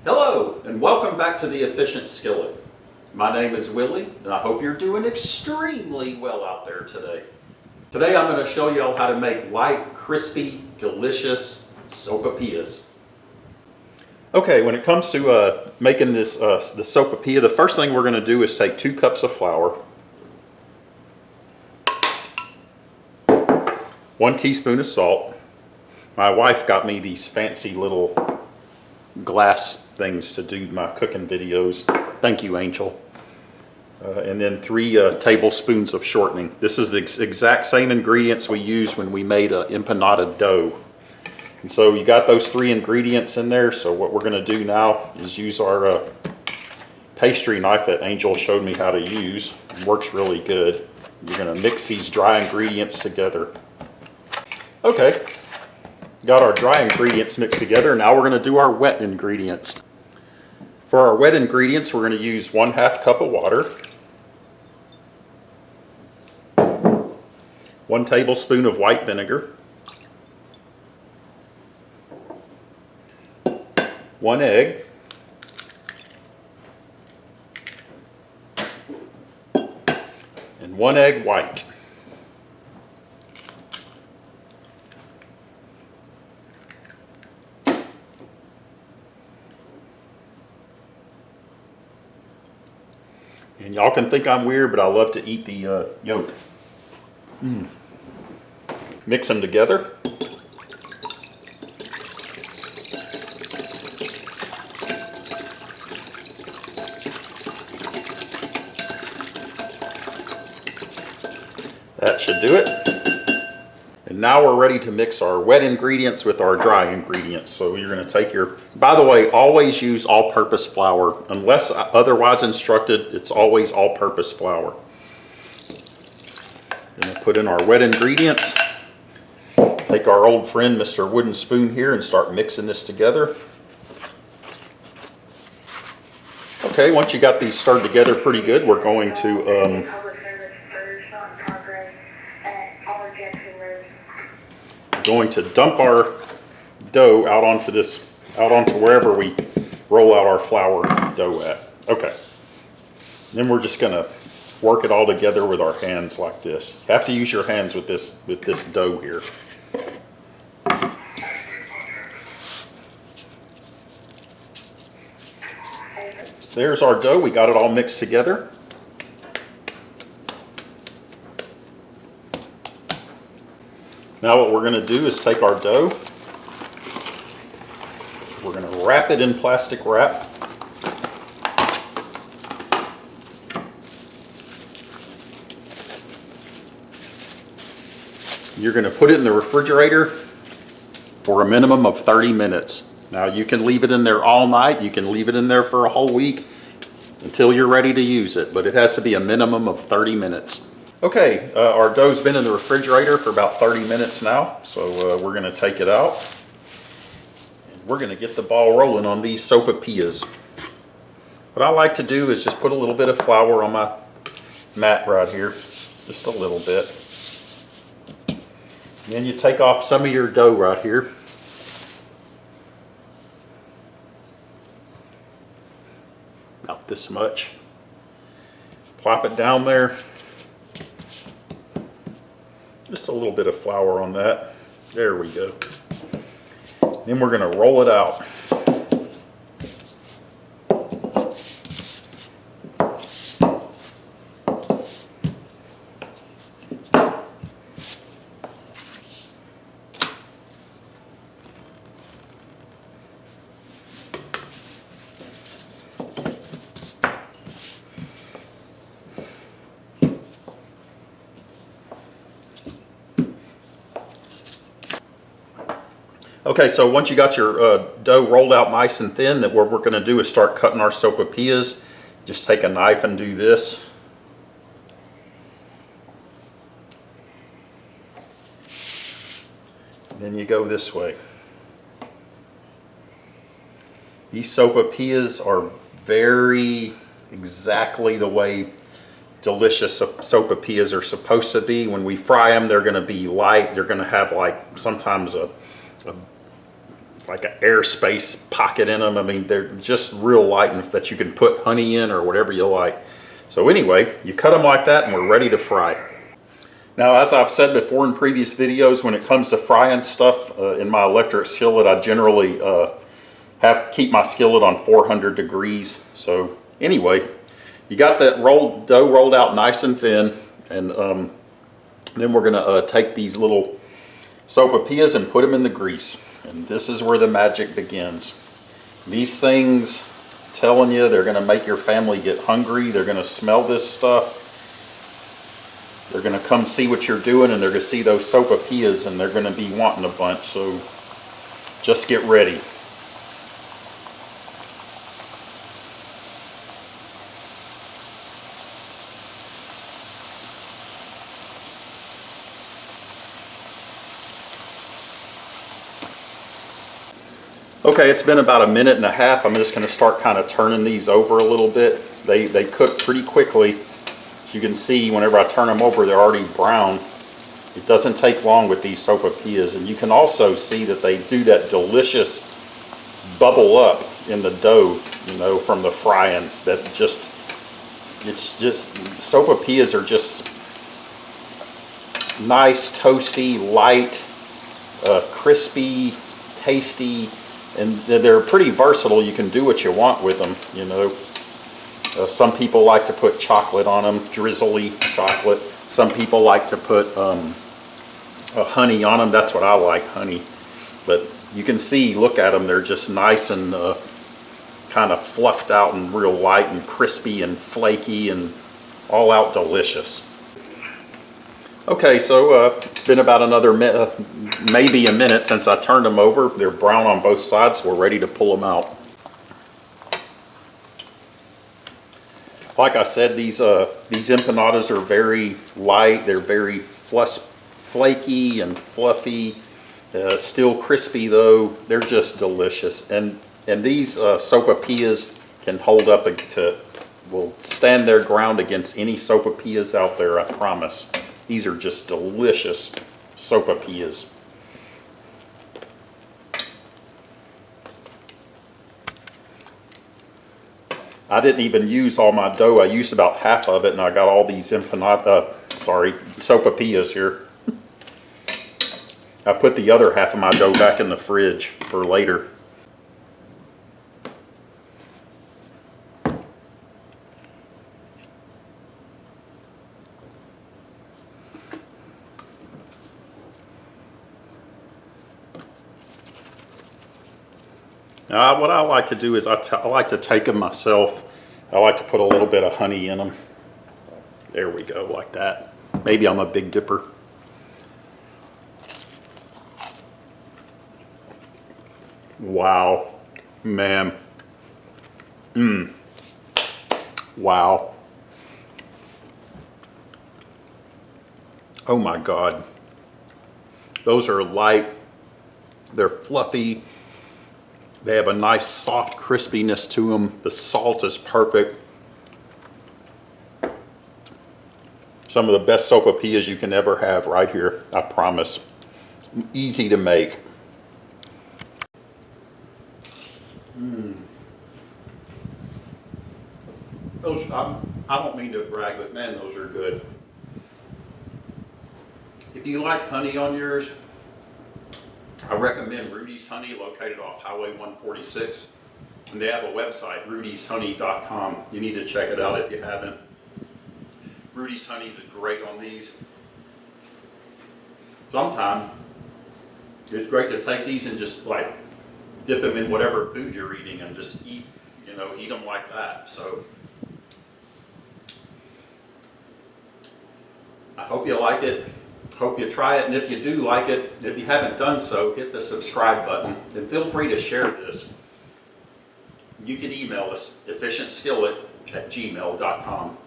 Hello, and welcome back to the Efficient Skillet. My name is Willie, and I hope you're doing extremely well out there today. Today I'm going to show you all how to make light, crispy, delicious sopapias. Okay, when it comes to making this the sopapilla, the first thing we're going to do is take 2 cups of flour, 1 teaspoon of salt. My wife got me these fancy little glass things to do my cooking videos. Thank you, Angel. And then 3 tablespoons of shortening. This is the exact same ingredients we used when we made an empanada dough. And so you got those 3 ingredients in there. So what we're going to do now is use our pastry knife that Angel showed me how to use. It works really good. You're going to mix these dry ingredients together. Okay. Got our dry ingredients mixed together. Now we're going to do our wet ingredients. For our wet ingredients, we're going to use 1/2 cup of water, 1 tablespoon of white vinegar, 1 egg, and 1 egg white. And y'all can think I'm weird, but I love to eat the yolk. Mix them together. That should do it. And now we're ready to mix our wet ingredients with our dry ingredients. So you're going to take your, by the way, always use all-purpose flour. Unless otherwise instructed, it's always all-purpose flour. Going to put in our wet ingredients. Take our old friend, Mr. Wooden Spoon here, and start mixing this together. Okay, once you got these stirred together pretty good, we're going to dump our dough out onto wherever we roll out our flour dough at. Okay. Then we're just gonna work it all together with our hands like this. You have to use your hands with this dough here. There's our dough. We got it all mixed together. Now what we're going to do is take our dough, we're going to wrap it in plastic wrap. You're going to put it in the refrigerator for a minimum of 30 minutes. Now you can leave it in there all night, you can leave it in there for a whole week until you're ready to use it, but it has to be a minimum of 30 minutes. Okay, our dough's been in the refrigerator for about 30 minutes now, so we're going to take it out. And we're going to get the ball rolling on these sopapillas. What I like to do is just put a little bit of flour on my mat right here, just a little bit. And then you take off some of your dough right here. About this much. Plop it down there. Just a little bit of flour on that. There we go. Then we're going to roll it out. Okay, so once you got your dough rolled out nice and thin, then what we're going to do is start cutting our sopapillas. Just take a knife and do this. And then you go this way. These sopapillas are very exactly the way delicious sopapillas are supposed to be. When we fry them, they're going to be light. They're going to have like sometimes a like an airspace pocket in them. I mean, they're just real light and that you can put honey in or whatever you like. So anyway, you cut them like that and we're ready to fry. Now, as I've said before in previous videos, when it comes to frying stuff in my electric skillet, I generally keep my skillet on 400 degrees. So anyway, you got that dough rolled out nice and thin, and then we're gonna take these little sopapias and put them in the grease. And this is where the magic begins. These things, I'm telling you, they're gonna make your family get hungry. They're gonna smell this stuff. They're gonna come see what you're doing, and they're gonna see those sopapias, and they're gonna be wanting a bunch. So just get ready. Okay, it's been about a minute and a half. I'm just going to start kind of turning these over a little bit. They cook pretty quickly. As you can see, whenever I turn them over, they're already brown. It doesn't take long with these sopapias. And you can also see that they do that delicious bubble up in the dough, you know, from the frying. It's just, sopapias are just nice, toasty, light, crispy, tasty. And they're pretty versatile. You can do what you want with them, you know. Some people like to put chocolate on them, drizzly chocolate. Some people like to put honey on them. That's what I like, honey. But you can see, look at them, they're just nice and kind of fluffed out and real light and crispy and flaky and all out delicious. Okay, so it's been about another maybe a minute since I turned them over. They're brown on both sides, so we're ready to pull them out. Like I said, these empanadas are very light. They're very flaky and fluffy, still crispy though. They're just delicious. And these sopapias can hold up will stand their ground against any sopapias out there, I promise. These are just delicious sopapias. I didn't even use all my dough. I used about half of it, and I got all these sopapias here. I put the other half of my dough back in the fridge for later. Now, what I like to do is I like to take them myself. I like to put a little bit of honey in them. There we go, like that. Maybe I'm a Big Dipper. Wow, man. Wow. Oh my God. Those are light. They're fluffy. They have a nice soft crispiness to them. The salt is perfect. Some of the best sopapias you can ever have right here, I promise. Easy to make. Those, I don't mean to brag, but man, those are good. If you like honey on yours, I recommend Rudy's Honey, located off Highway 146. And they have a website, rudyshoney.com. You need to check it out if you haven't. Rudy's Honey is great on these. Sometimes it's great to take these and just like dip them in whatever food you're eating and just eat, you know, eat them like that. So I hope you like it. Hope you try it, and if you do like it, if you haven't done so, hit the subscribe button, and feel free to share this. You can email us, efficientskillet@gmail.com.